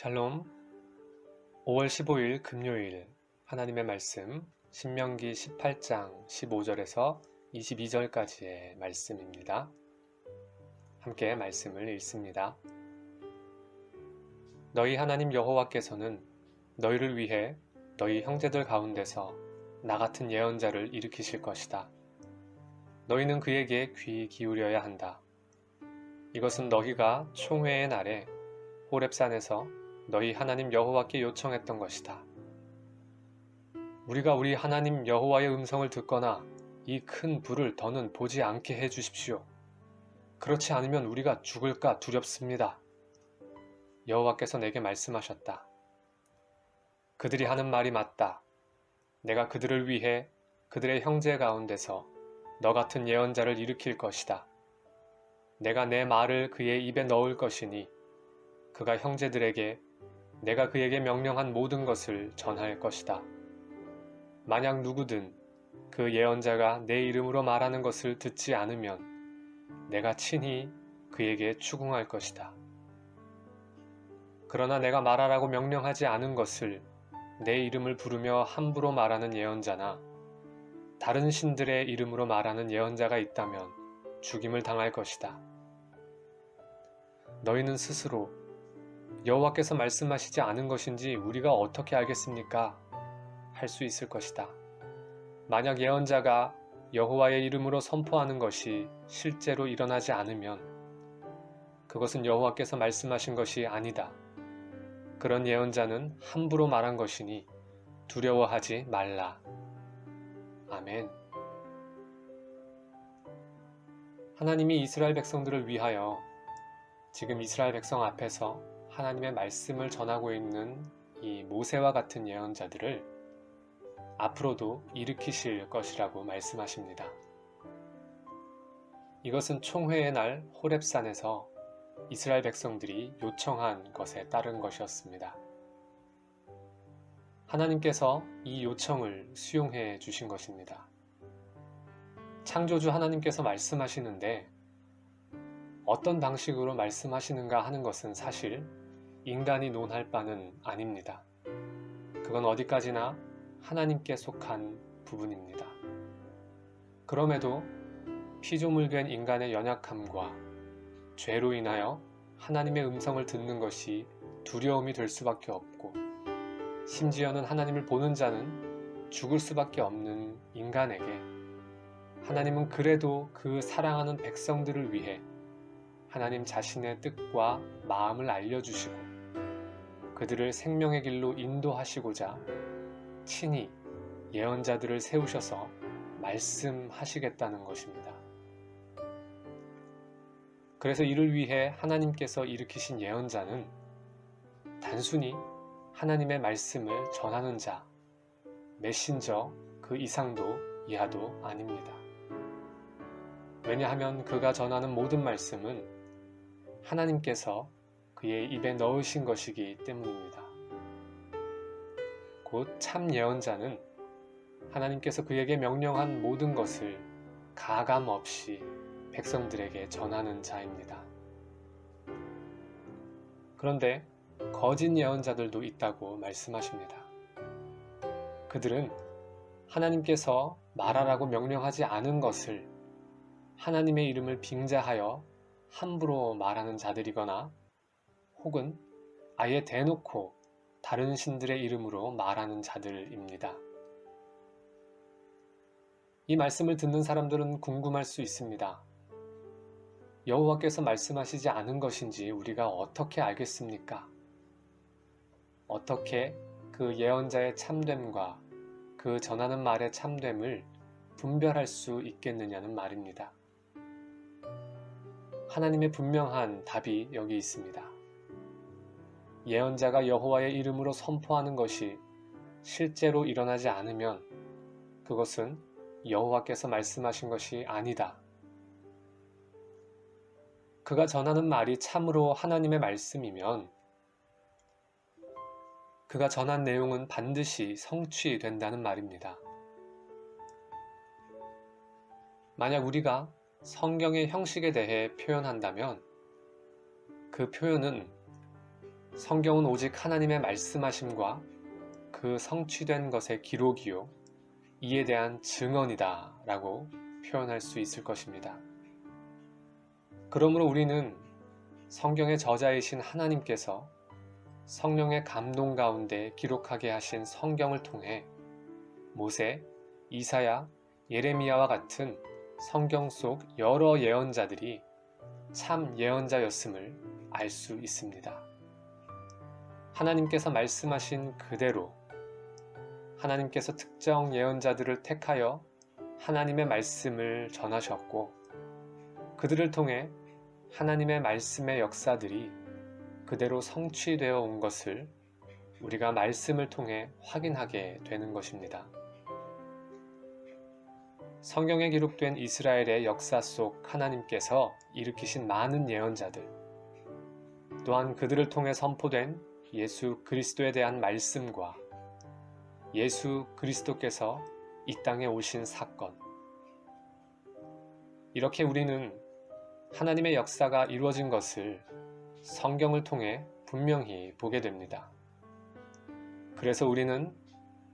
샬롬. 5월 15일 금요일 하나님의 말씀 신명기 18장 15절에서 22절까지의 말씀입니다. 함께 말씀을 읽습니다. 너희 하나님 여호와께서는 너희를 위해 너희 형제들 가운데서 나 같은 예언자를 일으키실 것이다. 너희는 그에게 귀 기울여야 한다. 이것은 너희가 총회의 날에 호렙산에서 너희 하나님 여호와께 요청했던 것이다. 우리가 우리 하나님 여호와의 음성을 듣거나 이 큰 불을 더는 보지 않게 해 주십시오. 그렇지 않으면 우리가 죽을까 두렵습니다. 여호와께서 내게 말씀하셨다. 그들이 하는 말이 맞다. 내가 그들을 위해 그들의 형제 가운데서 너 같은 예언자를 일으킬 것이다. 내가 내 말을 그의 입에 넣을 것이니 그가 형제들에게 내가 그에게 명령한 모든 것을 전할 것이다. 만약 누구든 그 예언자가 내 이름으로 말하는 것을 듣지 않으면 내가 친히 그에게 추궁할 것이다. 그러나 내가 말하라고 명령하지 않은 것을 내 이름을 부르며 함부로 말하는 예언자나 다른 신들의 이름으로 말하는 예언자가 있다면 죽임을 당할 것이다. 너희는 스스로 여호와께서 말씀하시지 않은 것인지 우리가 어떻게 알겠습니까? 할 수 있을 것이다. 만약 예언자가 여호와의 이름으로 선포하는 것이 실제로 일어나지 않으면 그것은 여호와께서 말씀하신 것이 아니다. 그런 예언자는 함부로 말한 것이니 두려워하지 말라. 아멘. 하나님이 이스라엘 백성들을 위하여 지금 이스라엘 백성 앞에서 하나님의 말씀을 전하고 있는 이 모세와 같은 예언자들을 앞으로도 일으키실 것이라고 말씀하십니다. 이것은 총회의 날 호렙산에서 이스라엘 백성들이 요청한 것에 따른 것이었습니다. 하나님께서 이 요청을 수용해 주신 것입니다. 창조주 하나님께서 말씀하시는데 어떤 방식으로 말씀하시는가 하는 것은 사실 인간이 논할 바는 아닙니다. 그건 어디까지나 하나님께 속한 부분입니다. 그럼에도 피조물된 인간의 연약함과 죄로 인하여 하나님의 음성을 듣는 것이 두려움이 될 수밖에 없고 심지어는 하나님을 보는 자는 죽을 수밖에 없는 인간에게 하나님은 그래도 그 사랑하는 백성들을 위해 하나님 자신의 뜻과 마음을 알려주시고 그들을 생명의 길로 인도하시고자 친히 예언자들을 세우셔서 말씀하시겠다는 것입니다. 그래서 이를 위해 하나님께서 일으키신 예언자는 단순히 하나님의 말씀을 전하는 자, 메신저 그 이상도 이하도 아닙니다. 왜냐하면 그가 전하는 모든 말씀은 하나님께서 그의 입에 넣으신 것이기 때문입니다. 곧 참 예언자는 하나님께서 그에게 명령한 모든 것을 가감 없이 백성들에게 전하는 자입니다. 그런데 거짓 예언자들도 있다고 말씀하십니다. 그들은 하나님께서 말하라고 명령하지 않은 것을 하나님의 이름을 빙자하여 함부로 말하는 자들이거나 혹은 아예 대놓고 다른 신들의 이름으로 말하는 자들입니다. 이 말씀을 듣는 사람들은 궁금할 수 있습니다. 여호와께서 말씀하시지 않은 것인지 우리가 어떻게 알겠습니까? 어떻게 그 예언자의 참됨과 그 전하는 말의 참됨을 분별할 수 있겠느냐는 말입니다. 하나님의 분명한 답이 여기 있습니다. 예언자가 여호와의 이름으로 선포하는 것이 실제로 일어나지 않으면 그것은 여호와께서 말씀하신 것이 아니다. 그가 전하는 말이 참으로 하나님의 말씀이면 그가 전한 내용은 반드시 성취된다는 말입니다. 만약 우리가 성경의 형식에 대해 표현한다면 그 표현은 성경은 오직 하나님의 말씀하심과 그 성취된 것의 기록이요, 이에 대한 증언이다 라고 표현할 수 있을 것입니다. 그러므로 우리는 성경의 저자이신 하나님께서 성령의 감동 가운데 기록하게 하신 성경을 통해 모세, 이사야, 예레미야와 같은 성경 속 여러 예언자들이 참 예언자였음을 알 수 있습니다. 하나님께서 말씀하신 그대로 하나님께서 특정 예언자들을 택하여 하나님의 말씀을 전하셨고, 그들을 통해 하나님의 말씀의 역사들이 그대로 성취되어 온 것을 우리가 말씀을 통해 확인하게 되는 것입니다. 성경에 기록된 이스라엘의 역사 속 하나님께서 일으키신 많은 예언자들, 또한 그들을 통해 선포된 예수 그리스도에 대한 말씀과 예수 그리스도께서 이 땅에 오신 사건, 이렇게 우리는 하나님의 역사가 이루어진 것을 성경을 통해 분명히 보게 됩니다. 그래서 우리는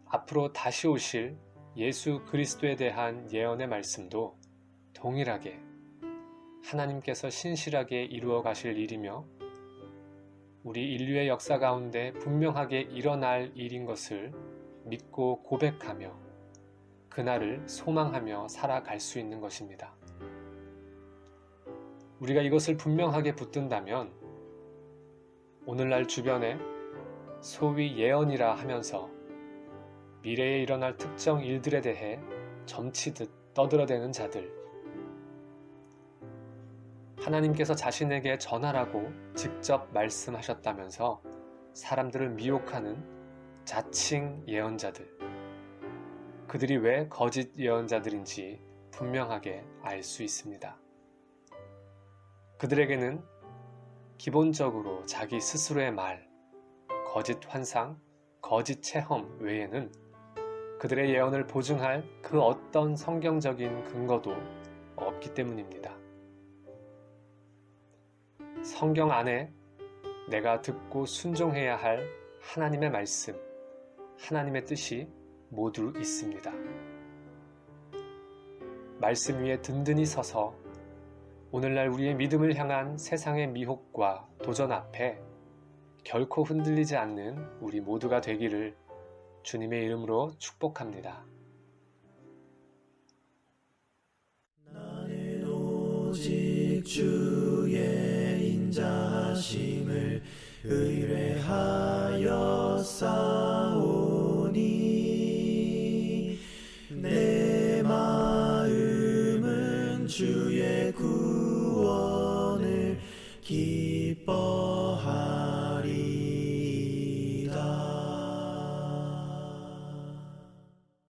앞으로 다시 오실 예수 그리스도에 대한 예언의 말씀도 동일하게 하나님께서 신실하게 이루어 가실 일이며 우리 인류의 역사 가운데 분명하게 일어날 일인 것을 믿고 고백하며 그날을 소망하며 살아갈 수 있는 것입니다. 우리가 이것을 분명하게 붙든다면 오늘날 주변에 소위 예언이라 하면서 미래에 일어날 특정 일들에 대해 점치듯 떠들어대는 자들, 하나님께서 자신에게 전하라고 직접 말씀하셨다면서 사람들을 미혹하는 자칭 예언자들, 그들이 왜 거짓 예언자들인지 분명하게 알 수 있습니다. 그들에게는 기본적으로 자기 스스로의 말, 거짓 환상, 거짓 체험 외에는 그들의 예언을 보증할 그 어떤 성경적인 근거도 없기 때문입니다. 성경 안에 내가 듣고 순종해야 할 하나님의 말씀, 하나님의 뜻이 모두 있습니다. 말씀 위에 든든히 서서 오늘날 우리의 믿음을 향한 세상의 미혹과 도전 앞에 결코 흔들리지 않는 우리 모두가 되기를 주님의 이름으로 축복합니다. 나는 오직 주의 인자하심을 의뢰하여 싸우니 내 마음은 주의 구원을 기다리니